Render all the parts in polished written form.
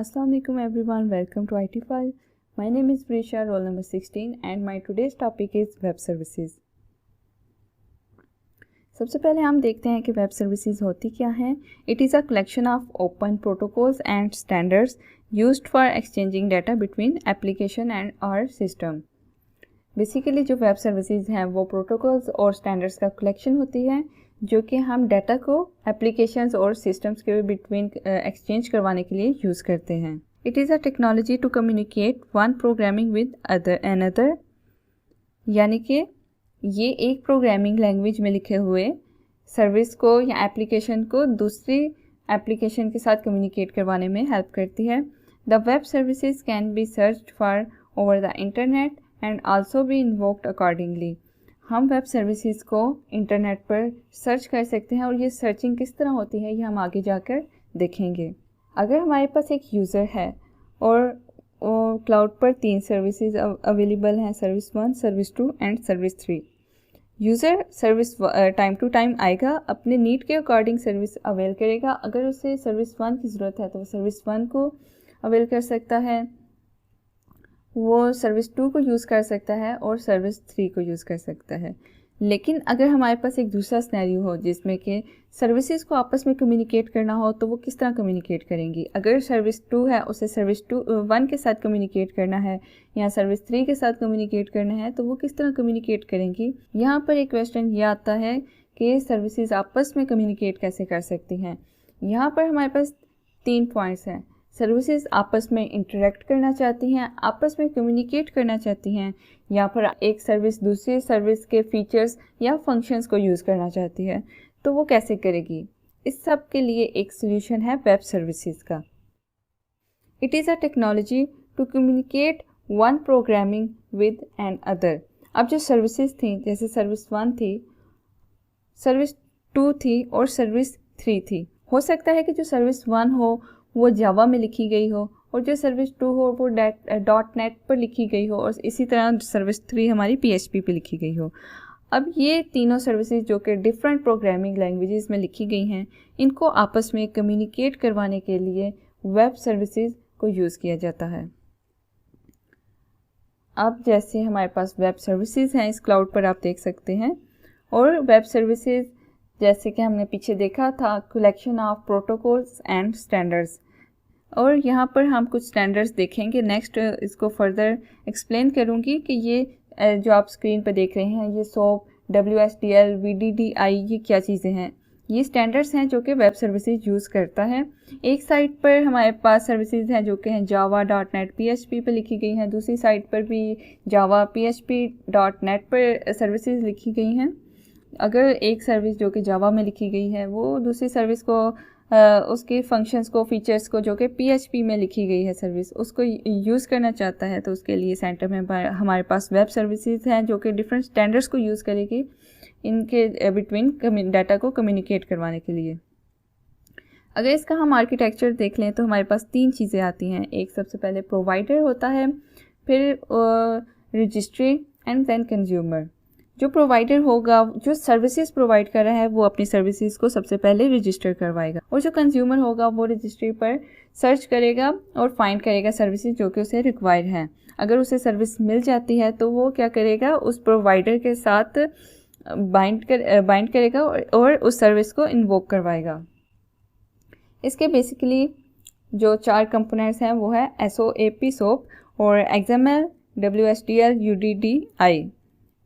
Assalamualaikum everyone, welcome to IT File. My name is Prisha, roll number 16 and my today's topic is web services. सबसे पहले हम देखते हैं कि web services होती क्या हैं. It is a collection of open protocols and standards used for exchanging data between application and और सिस्टम. बेसिकली जो वेब सर्विसेज हैं वो प्रोटोकॉल्स और स्टैंडर्ड्स का कलेक्शन होती है जो कि हम डाटा को एप्लीकेशंस और सिस्टम्स के बिटवीन एक्सचेंज करवाने के लिए यूज़ करते हैं. It is a technology to communicate one programming with another, यानी कि ये एक प्रोग्रामिंग लैंग्वेज में लिखे हुए सर्विस को या एप्लीकेशन को दूसरी एप्लीकेशन के साथ कम्युनिकेट करवाने में हेल्प करती है. The web services can be searched for over the internet and also be invoked accordingly. हम वेब सर्विसेज को इंटरनेट पर सर्च कर सकते हैं और ये सर्चिंग किस तरह होती है ये हम आगे जाकर देखेंगे. अगर हमारे पास एक यूज़र है और क्लाउड पर 3 सर्विसेज अवेलेबल हैं, service 1, service 2 and service 3. User service time to time आएगा, अपने नीड के अकॉर्डिंग सर्विस अवेल करेगा. अगर उसे सर्विस 1 की ज़रूरत है तो वो सर्विस 1 को अवेल कर सकता है, वो सर्विस 2 को यूज़ कर सकता है और सर्विस 3 को यूज़ कर सकता है. लेकिन अगर हमारे पास एक दूसरा सिनेरियो हो जिसमें कि सर्विसेज को आपस में कम्युनिकेट करना हो तो वो किस तरह कम्युनिकेट करेंगी. अगर सर्विस 2 है उसे सर्विस 1 के साथ कम्युनिकेट करना है या सर्विस 3 के साथ कम्युनिकेट करना है तो वो किस तरह कम्युनिकेट करेंगी. यहाँ पर एक क्वेश्चन ये आता है कि सर्विसेज आपस में कम्युनिकेट कैसे कर सकती हैं. यहाँ पर हमारे पास 3 पॉइंट्स हैं. सर्विसेज आपस में इंटरेक्ट करना चाहती हैं, आपस में कम्युनिकेट करना चाहती हैं, या फिर एक सर्विस दूसरी सर्विस के फीचर्स या फंक्शंस को यूज़ करना चाहती है. तो वो कैसे करेगी. इस सब के लिए एक सोल्यूशन है वेब सर्विसेज का. It is a technology to communicate one programming with another. अब जो सर्विसेज थी जैसे सर्विस 1 थी, सर्विस 2 थी और सर्विस 3 थी. हो सकता है कि जो सर्विस 1 हो वो जावा में लिखी गई हो और जो सर्विस 2 हो वो .NET पर लिखी गई हो और इसी तरह सर्विस 3 हमारी PHP पे लिखी गई हो. अब ये तीनों सर्विसेज जो कि डिफरेंट प्रोग्रामिंग लैंग्वेजेस में लिखी गई हैं, इनको आपस में कम्युनिकेट करवाने के लिए वेब सर्विसेज को यूज़ किया जाता है. अब जैसे हमारे पास वेब सर्विसेज हैं इस क्लाउड पर आप देख सकते हैं, और वेब सर्विसेज जैसे कि हमने पीछे देखा था collection of protocols and standards, और यहाँ पर हम कुछ स्टैंडर्ड्स देखेंगे. नेक्स्ट इसको फर्दर एक्सप्लेन करूँगी कि ये जो आप स्क्रीन पर देख रहे हैं ये SOAP, WSDL, VDDI ये क्या चीज़ें हैं. ये स्टैंडर्ड्स हैं जो कि वेब सर्विसेज यूज़ करता है. एक साइड पर हमारे पास सर्विसेज हैं जो कि हैं जावा .NET PHP पर लिखी गई हैं, दूसरी साइड पर भी जावा PHP .NET पर सर्विसेज लिखी गई हैं. अगर एक सर्विस जो कि जावा में लिखी गई है वो दूसरी सर्विस को उसके फंक्शंस को फीचर्स को जो कि PHP में लिखी गई है सर्विस उसको यूज़ करना चाहता है तो उसके लिए सेंटर में हमारे पास वेब सर्विसेज हैं जो कि डिफरेंट स्टैंडर्ड्स को यूज़ करेगी इनके बिटवीन डाटा को कम्युनिकेट करवाने के लिए. अगर इसका हम आर्किटेक्चर देख लें तो हमारे पास 3 चीज़ें आती हैं. एक सबसे पहले प्रोवाइडर होता है, फिर रजिस्ट्री एंड देन कंज्यूमर. जो प्रोवाइडर होगा, जो सर्विसेज प्रोवाइड कर रहा है वो अपनी सर्विसेज को सबसे पहले रजिस्टर करवाएगा, और जो कंज्यूमर होगा वो रजिस्ट्री पर सर्च करेगा और फाइंड करेगा सर्विसेज जो कि उसे रिक्वायर्ड हैं. अगर उसे सर्विस मिल जाती है तो वो क्या करेगा, उस प्रोवाइडर के साथ बाइंड करेगा और उस सर्विस को इन्वोक करवाएगा. इसके बेसिकली जो 4 कंपोनेंट्स हैं वो है SOAP और XML, WSDL, UDDI.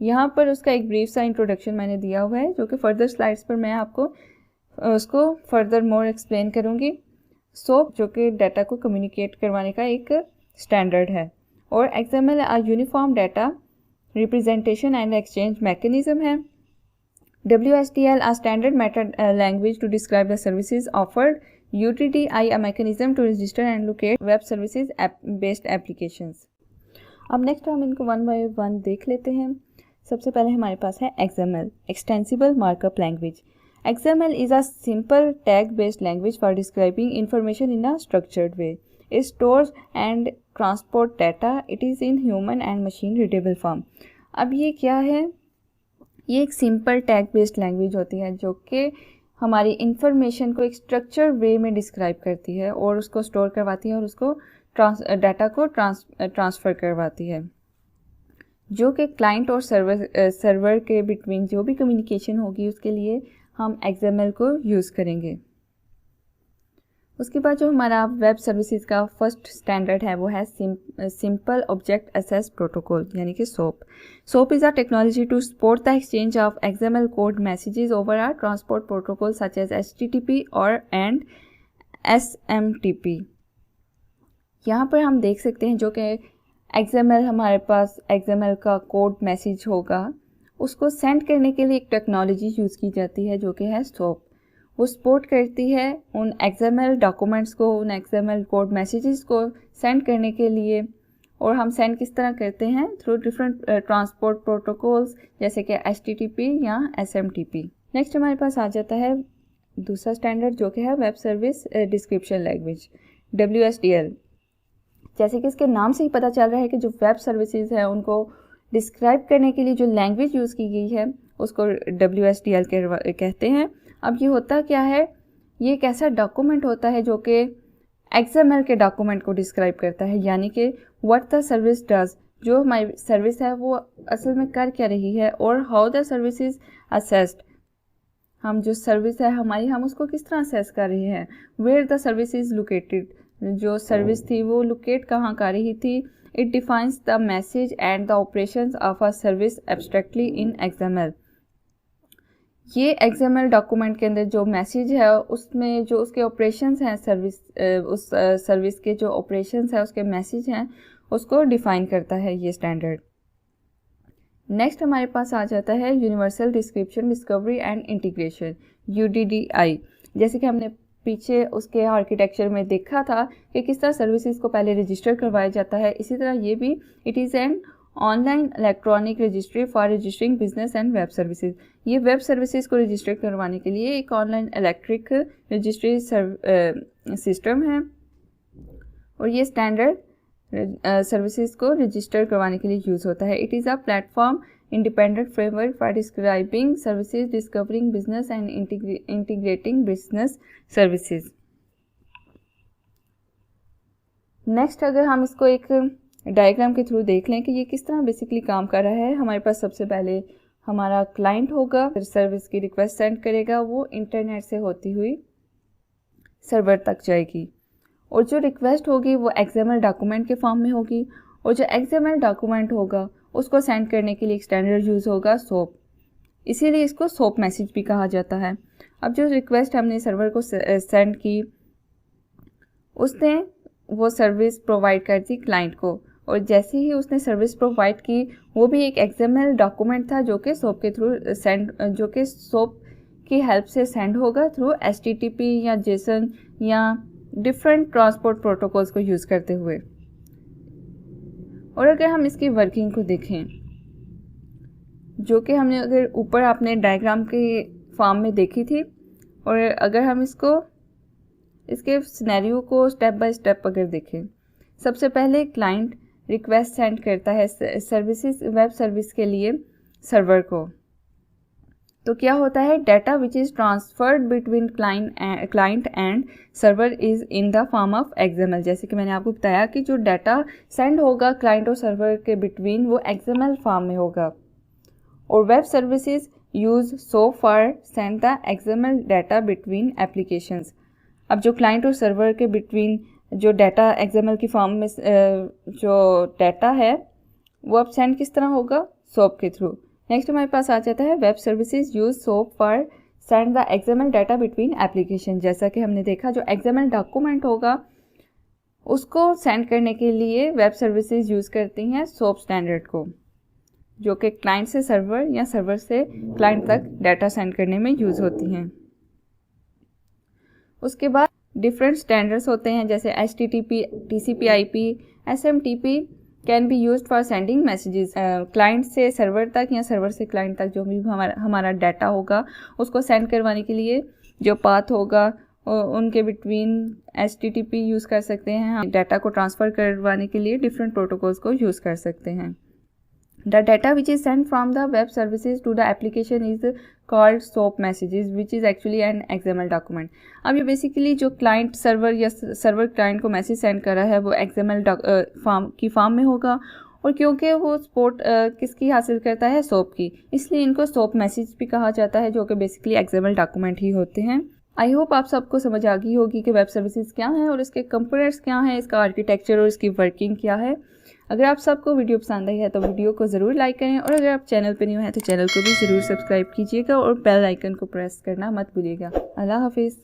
यहाँ पर उसका एक ब्रीफ सा इंट्रोडक्शन मैंने दिया हुआ है जो कि फर्दर स्लाइड्स पर मैं आपको उसको फर्दर मोर एक्सप्लेन करूँगी. SOAP जो कि डाटा को कम्युनिकेट करवाने का एक स्टैंडर्ड है, और XML uniform data representation and exchange mechanism है. WSDL standard method language to describe the services offered. UDDI mechanism to register and locate web services based applications. अब नेक्स्ट हम इनको 1 बाय 1 देख लेते हैं. सबसे पहले हमारे पास है XML, extensible markup language. XML is a simple tag-based language for describing information in a structured way. It stores and transport data. It is in human and machine readable form. अब ये क्या है, ये एक सिंपल टैग बेस्ड लैंग्वेज होती है जो कि हमारी इंफॉर्मेशन को एक स्ट्रक्चर वे में डिस्क्राइब करती है और उसको स्टोर करवाती है और उसको डाटा को ट्रांसफ़र करवाती है, जो कि क्लाइंट और सर्वर के बिटवीन जो भी कम्युनिकेशन होगी उसके लिए हम XML को यूज़ करेंगे। उसके बाद जो हमारा वेब सर्विसेज का फर्स्ट स्टैंडर्ड है वो है सिंपल ऑब्जेक्ट एक्सेस प्रोटोकॉल यानी कि SOAP। SOAP is a technology to support the exchange of XML code messages over a transport protocol such as HTTP और एंड SMTP। यहाँ पर हम देख सकते हैं जो कि XML हमारे पास XML का कोड मैसेज होगा, उसको सेंड करने के लिए एक टेक्नोलॉजी यूज़ की जाती है जो कि है SOAP। वो सपोर्ट करती है उन XML डॉक्यूमेंट्स को, उन XML कोड मैसेजेस को सेंड करने के लिए। और हम सेंड किस तरह करते हैं? थ्रू डिफरेंट ट्रांसपोर्ट प्रोटोकॉल्स जैसे कि HTTP या SMTP। नेक्स्ट हमारे पास आ जाता है दूसरा स्टैंडर्ड जो कि है web service description language WSDL। जैसे कि इसके नाम से ही पता चल रहा है कि जो वेब सर्विसेज है उनको डिस्क्राइब करने के लिए जो लैंग्वेज यूज़ की गई है उसको WSDL कहते हैं। अब ये होता क्या है? ये एक ऐसा डॉक्यूमेंट होता है जो कि XML के डॉक्यूमेंट को डिस्क्राइब करता है, यानी कि व्हाट द सर्विस डज, जो हमारी सर्विस है वो असल में कर क्या रही है, और how the service is assessed, हम जो सर्विस है हमारी हम उसको किस तरह असेस कर रहे हैं। Where the service is located, जो सर्विस थी वो लोकेट कहाँ कर रही थी। It defines the message and the operations of a service abstractly in XML। ये XML डॉक्यूमेंट के अंदर जो मैसेज है उसमें जो उसके ऑपरेशंस हैं उस सर्विस के जो ऑपरेशंस है उसके मैसेज हैं उसको डिफ़ाइन करता है ये स्टैंडर्ड। नेक्स्ट हमारे पास आ जाता है universal description discovery and integration UDDI। जैसे कि हमने पीछे उसके आर्किटेक्चर में देखा था कि किस तरह सर्विसेज को पहले रजिस्टर करवाया जाता है, इसी तरह ये भी it is an online electronic registry for registering business and web services. ये वेब सर्विसेज को रजिस्टर करवाने के लिए एक ऑनलाइन इलेक्ट्रिक रजिस्ट्री सिस्टम है और ये स्टैंडर्ड सर्विसेज को रजिस्टर करवाने के लिए यूज़ होता है। It is a platform independent framework for describing services, discovering business and integrating business services. Next अगर हम इसको एक डायग्राम के थ्रू देख लें कि ये किस तरह बेसिकली काम कर रहा है। हमारे पास सबसे पहले हमारा क्लाइंट होगा, फिर सर्विस की रिक्वेस्ट सेंड करेगा, वो इंटरनेट से होती हुई सर्वर तक जाएगी और जो रिक्वेस्ट होगी वो XML डॉक्यूमेंट के फॉर्म में होगी और जो XML डॉक्यूमेंट होगा उसको सेंड करने के लिए एक स्टैंडर्ड यूज़ होगा SOAP, इसीलिए इसको SOAP मैसेज भी कहा जाता है। अब जो रिक्वेस्ट हमने सर्वर को सेंड की उसने वो सर्विस प्रोवाइड कर दी क्लाइंट को, और जैसे ही उसने सर्विस प्रोवाइड की वो भी एक XML डॉक्यूमेंट था जो कि SOAP के थ्रू जो कि SOAP की हेल्प से सेंड होगा थ्रू HTTP या JSON या डिफरेंट ट्रांसपोर्ट प्रोटोकॉल्स को यूज़ करते हुए। और अगर हम इसकी वर्किंग को देखें जो कि हमने अगर ऊपर आपने डायग्राम के फॉर्म में देखी थी, और अगर हम इसके सिनेरियो को स्टेप बाय स्टेप अगर देखें, सबसे पहले क्लाइंट रिक्वेस्ट सेंड करता है सर्विसेज वेब सर्विस के लिए सर्वर को, तो क्या होता है, data which is transferred between client and server is in the form of XML। जैसे कि मैंने आपको बताया कि जो डाटा सेंड होगा क्लाइंट और सर्वर के बिटवीन वो XML फॉर्म में होगा, और web services use SOAP for send the XML data between applications. अब जो क्लाइंट और सर्वर के बिटवीन जो डाटा XML की फॉर्म में जो डाटा है वो अब सेंड किस तरह होगा, SOAP के थ्रू। नेक्स्ट हमारे पास आ जाता है web services use SOAP for send the XML data between application. जैसा कि हमने देखा जो XML डॉक्यूमेंट होगा उसको सेंड करने के लिए वेब सर्विसेज यूज़ करती हैं SOAP स्टैंडर्ड को, जो कि क्लाइंट से सर्वर या सर्वर से क्लाइंट तक डाटा सेंड करने में यूज़ होती हैं। उसके बाद डिफरेंट स्टैंडर्ड्स होते हैं जैसे HTTP, TCP/IP, SMTP can be used for sending messages. Client से सर्वर तक या सर्वर से क्लाइंट तक जो भी हमारा डाटा होगा उसको सेंड करवाने के लिए जो पाथ होगा उनके बिटवीन HTTP यूज़ कर सकते हैं। हम डाटा को ट्रांसफ़र करवाने के लिए डिफरेंट प्रोटोकॉल्स को यूज़ कर सकते हैं। The data which is sent from the web services to the application is called SOAP messages, which is actually an XML document. अब ये बेसिकली जो क्लाइंट सर्वर या सर्वर क्लाइंट को मैसेज सेंड कर रहा है वो XML फॉर्म में होगा, और क्योंकि वो सपोर्ट किसकी हासिल करता है, सोप की, इसलिए इनको सोप मैसेज भी कहा जाता है, जो कि बेसिकली XML डॉक्यूमेंट ही होते हैं। आई होप आप सबको समझ आ गई होगी कि वेब सर्विसेज क्या हैं और इसके कंपोनेंट्स क्या हैं, इसका आर्किटेक्चर और इसकी वर्किंग क्या है। अगर आप सबको वीडियो पसंद आई है तो वीडियो को ज़रूर लाइक करें, और अगर आप चैनल पर न्यू हैं तो चैनल को भी ज़रूर सब्सक्राइब कीजिएगा और बेल आइकन को प्रेस करना मत भूलिएगा। अल्लाह हाफिज़।